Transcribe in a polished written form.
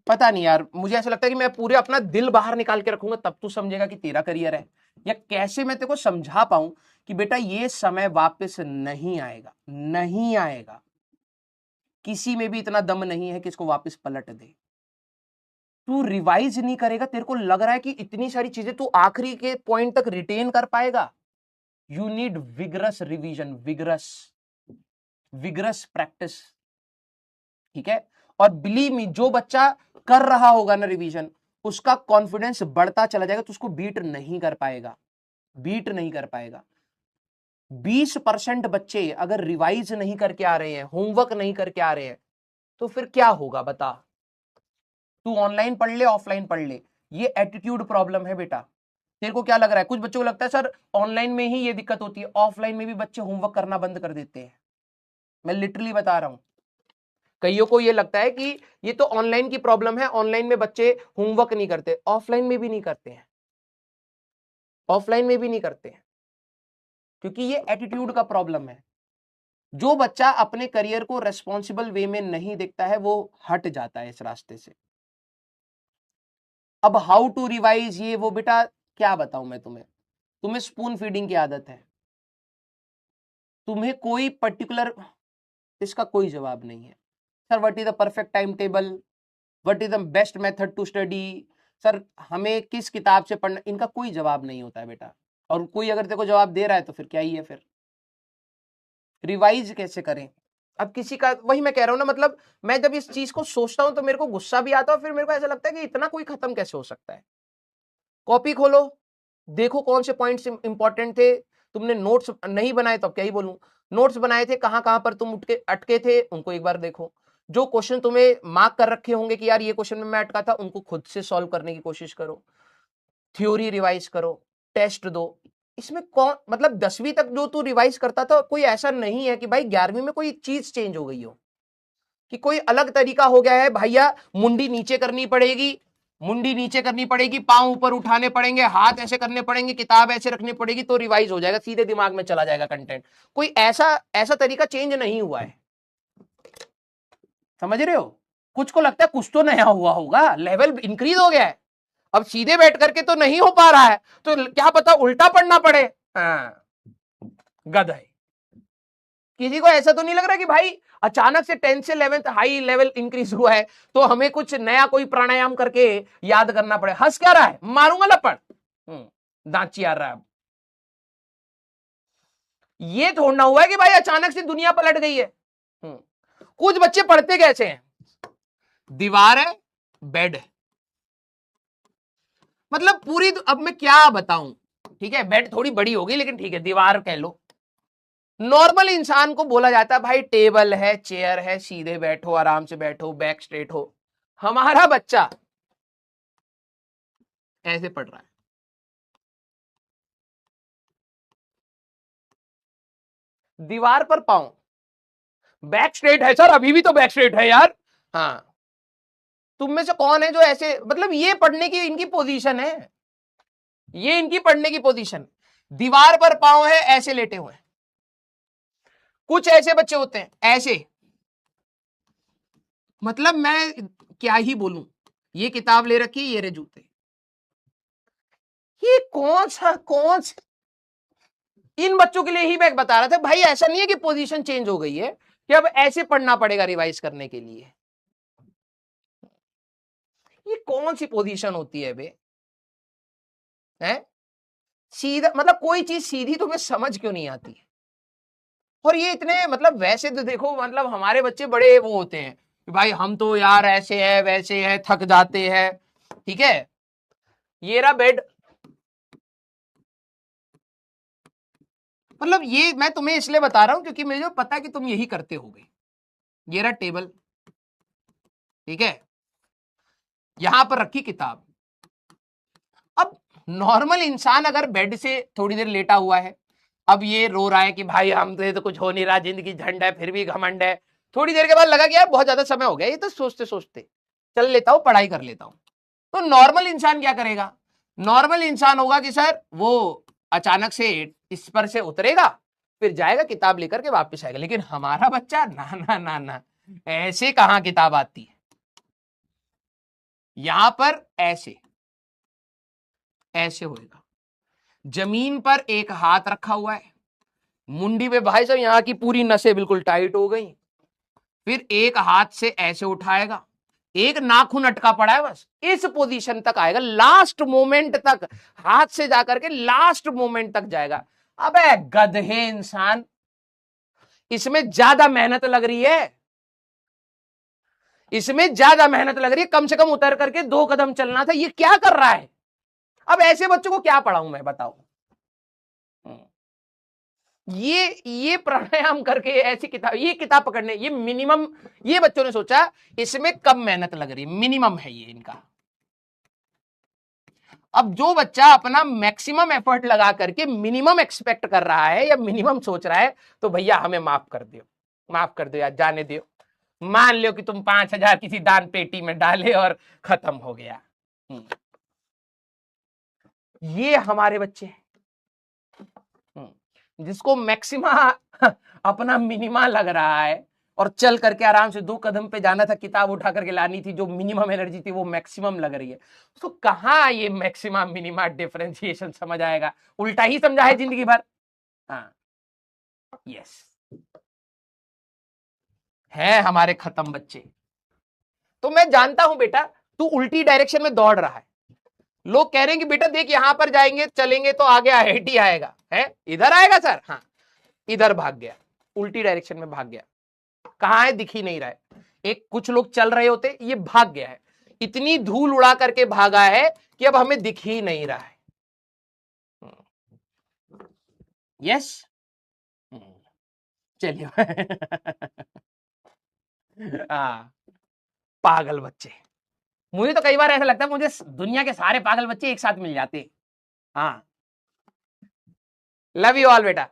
पता नहीं यार, मुझे ऐसा लगता है कि मैं पूरे अपना दिल बाहर निकाल के रखूंगा तब तू समझेगा कि तेरा करियर है, या कैसे मैं तेरे को समझा पाऊं कि बेटा ये समय वापस नहीं आएगा, नहीं आएगा, किसी में भी इतना दम नहीं है कि इसको वापस पलट दे। तू रिवाइज नहीं करेगा, तेरे को लग रहा है कि इतनी सारी चीजें तू आखिरी के पॉइंट तक रिटेन कर पाएगा? You need vigorous revision, vigorous vigorous practice, ठीक है? और बिलीव मी, जो बच्चा कर रहा होगा ना रिवीजन, उसका कॉन्फिडेंस बढ़ता चला जाएगा, तो उसको बीट नहीं कर पाएगा, बीट नहीं कर पाएगा। 20% बच्चे अगर रिवाइज नहीं करके आ रहे हैं, होमवर्क नहीं करके आ रहे हैं, तो फिर क्या होगा बता? तू ऑनलाइन पढ़ ले, ऑफलाइन पढ़ ले, ये एटीट्यूड प्रॉब्लम है बेटा। तेरे को क्या लग रहा है? कुछ बच्चों को लगता है सर ऑनलाइन में ही ये दिक्कत होती है, ऑफलाइन में भी बच्चे होमवर्क करना बंद कर देते हैं। मैं लिटरली बता रहा हूं, कईयों को ये लगता है कि ये तो ऑनलाइन की प्रॉब्लम है, ऑनलाइन में बच्चे होमवर्क नहीं करते, ऑफलाइन में भी नहीं करते हैं, ऑफलाइन में भी नहीं करते हैं, क्योंकि ये एटीट्यूड का प्रॉब्लम है। जो बच्चा अपने करियर को रेस्पॉन्सिबल वे में नहीं देखता है, वो हट जाता है इस रास्ते से। अब हाउ टू रिवाइज ये वो, बेटा क्या बताऊं मैं तुम्हें? तुम्हें स्पून फीडिंग की आदत है, तुम्हें कोई पर्टिकुलर, इसका कोई जवाब नहीं है। Sir what is the perfect time table, what is the best method to study, sir हमें किस किताब से पढ़ना, इनका कोई जवाब नहीं होता है बेटा। और कोई अगर तेरे को जवाब दे रहा है तो फिर क्या ही है? फिर रिवाइज कैसे करें? अब किसी का, वही मैं कह रहा हूं ना, मतलब मैं जब इस चीज को सोचता हूं तो मेरे को गुस्सा भी आता है, फिर मेरे को ऐसा लगता है कि इतना कोई खत्म कैसे हो सकता है? कॉपी खोलो, देखो कौन से पॉइंट्स इंपॉर्टेंट थे। तुमने नोट्स नहीं बनाए तो अब क्या ही बोलूं, नोट्स बनाए थे, कहां कहां पर तुम उठके अटके थे उनको एक बार देखो। जो क्वेश्चन तुम्हें मार्क कर रखे होंगे कि यार ये क्वेश्चन में मैं अटका था, उनको खुद से सॉल्व करने की कोशिश करो, थ्योरी रिवाइज करो, टेस्ट दो। इसमें कौन, मतलब 10वीं तक जो तू रिवाइज करता था, कोई ऐसा नहीं है कि भाई 11वीं में कोई चीज चेंज हो गई हो, कि कोई अलग तरीका हो गया है। भैया मुंडी नीचे करनी पड़ेगी, मुंडी नीचे करनी पड़ेगी, पांव ऊपर उठाने पड़ेंगे, हाथ ऐसे करने पड़ेंगे, किताब ऐसे रखनी पड़ेगी तो रिवाइज हो जाएगा, सीधे दिमाग में चला जाएगा कंटेंट। कोई ऐसा ऐसा तरीका चेंज नहीं हुआ है, समझ रहे हो? कुछ को लगता है कुछ तो नया हुआ होगा, लेवल इंक्रीज हो गया है, अब सीधे बैठ करके तो नहीं हो पा रहा है, तो क्या पता उल्टा पढ़ना पड़े। हाँ, गधा है। किसी को ऐसा तो नहीं लग रहा कि भाई अचानक से 10th से 11th हाई लेवल इंक्रीज हुआ है तो हमें कुछ नया कोई प्राणायाम करके याद करना पड़े? हंस क्या रहा है? मारूंगा लपड़, दांत चियार रहा है। ये थोड़ना हुआ है कि भाई अचानक से दुनिया पलट गई है। कुछ बच्चे पढ़ते कैसे हैं? दीवार है, बेड है, मतलब पूरी, अब मैं क्या बताऊं, ठीक है बेड थोड़ी बड़ी होगी लेकिन ठीक है, दीवार कह लो। नॉर्मल इंसान को बोला जाता है भाई टेबल है, चेयर है, सीधे बैठो, आराम से बैठो, बैक स्ट्रेट हो। हमारा बच्चा ऐसे पढ़ रहा है, दीवार पर पाऊं, बैक स्ट्रेट है सर, अभी भी तो बैक स्ट्रेट है यार। हाँ, तुम में से कौन है जो ऐसे, मतलब ये पढ़ने की इनकी पोजीशन है, ये इनकी पढ़ने की पोजीशन, दीवार पर पांव है, ऐसे लेटे हुए हैं। कुछ ऐसे बच्चे होते हैं ऐसे, मतलब मैं क्या ही बोलूं, ये किताब ले रखी, ये रे जूते, ये कौन सा इन बच्चों के लिए ही मैं बता रहा था भाई, ऐसा नहीं है कि पोजीशन चेंज हो गई है कि अब ऐसे पढ़ना पड़ेगा रिवाइज करने के लिए। ये कौन सी पोजीशन होती है बे? है सीधा, मतलब कोई चीज सीधी तुम्हें समझ क्यों नहीं आती? और ये इतने, मतलब वैसे तो देखो, मतलब हमारे बच्चे बड़े वो होते हैं कि भाई हम तो यार ऐसे है वैसे है, थक जाते हैं, ठीक है? ये रहा बेड, मतलब ये मैं तुम्हें इसलिए बता रहा हूं क्योंकि मुझे पता है कि तुम यही करते होगे। ये रहा टेबल, ठीक है, यहां पर रखी किताब। अब नॉर्मल इंसान अगर बेड से थोड़ी देर लेटा हुआ है, अब ये रो रहा है कि भाई हम तो कुछ हो नहीं रहा, जिंदगी झंड है फिर भी घमंड है, थोड़ी देर के बाद लगा कि यार बहुत ज्यादा समय हो गया ये तो सोचते सोचते, चल लेता हूं पढ़ाई कर लेता हूं। तो नॉर्मल इंसान क्या करेगा? नॉर्मल इंसान होगा कि सर वो अचानक से इस पर से उतरेगा, फिर जाएगा किताब लेकर के वापस आएगा। लेकिन हमारा बच्चा ना ना ना ना, ऐसे कहां किताब आती है? यहां पर ऐसे ऐसे होएगा, जमीन पर एक हाथ रखा हुआ है, मुंडी पे भाई साहब यहां की पूरी नसें बिल्कुल टाइट हो गई, फिर एक हाथ से ऐसे उठाएगा, एक नाखून अटका पड़ा है, बस इस पोजीशन तक आएगा, लास्ट मोमेंट तक, हाथ से जाकर के लास्ट मोमेंट तक जाएगा। अबे गधे इंसान, इसमें ज्यादा मेहनत लग रही है, इसमें ज्यादा मेहनत लग रही है, कम से कम उतर करके 2 कदम चलना था, ये क्या कर रहा है? अब ऐसे बच्चों को क्या पढ़ाऊं मैं, बताओ? ये प्राणायाम करके ऐसी किताब, ये किताब पकड़ने, ये मिनिमम, ये बच्चों ने सोचा इसमें कम मेहनत लग रही है, मिनिमम है ये इनका। अब जो बच्चा अपना मैक्सिमम एफर्ट लगा करके मिनिमम एक्सपेक्ट कर रहा है या मिनिमम सोच रहा है, तो भैया हमें माफ कर दो, माफ कर दो यार, जाने दो। मान लो कि तुम 5,000 किसी दान पेटी में डाले और खत्म हो गया। ये हमारे बच्चे जिसको मैक्सिमा अपना मिनिमा लग रहा है और चल करके आराम से 2 कदम पे जाना था, किताब उठा करके लानी थी, जो मिनिमम एनर्जी थी वो मैक्सिमम लग रही है, उसको कहां ये मैक्सिमम मिनिमा डिफरेंशिएशन समझ आएगा? उल्टा ही समझा है जिंदगी भर। हाँ, यस, है हमारे खत्म बच्चे। तो मैं जानता हूं बेटा तू उल्टी डायरेक्शन में दौड़ रहा है, लोग कह रहे हैं कि बेटा देख यहां पर जाएंगे चलेंगे तो आगे IIT आएगा, है इधर आएगा सर, हाँ इधर भाग गया, उल्टी डायरेक्शन में भाग गया, कहां है दिख ही नहीं रहा है। एक कुछ लोग चल रहे होते, ये भाग गया है, इतनी धूल उड़ा करके भागा है कि अब हमें दिख ही नहीं रहा है। यस, चलिए हाँ, पागल बच्चे, मुझे तो कई बार ऐसा लगता है मुझे दुनिया के सारे पागल बच्चे एक साथ मिल जाते। हाँ, लव यू ऑल बेटा।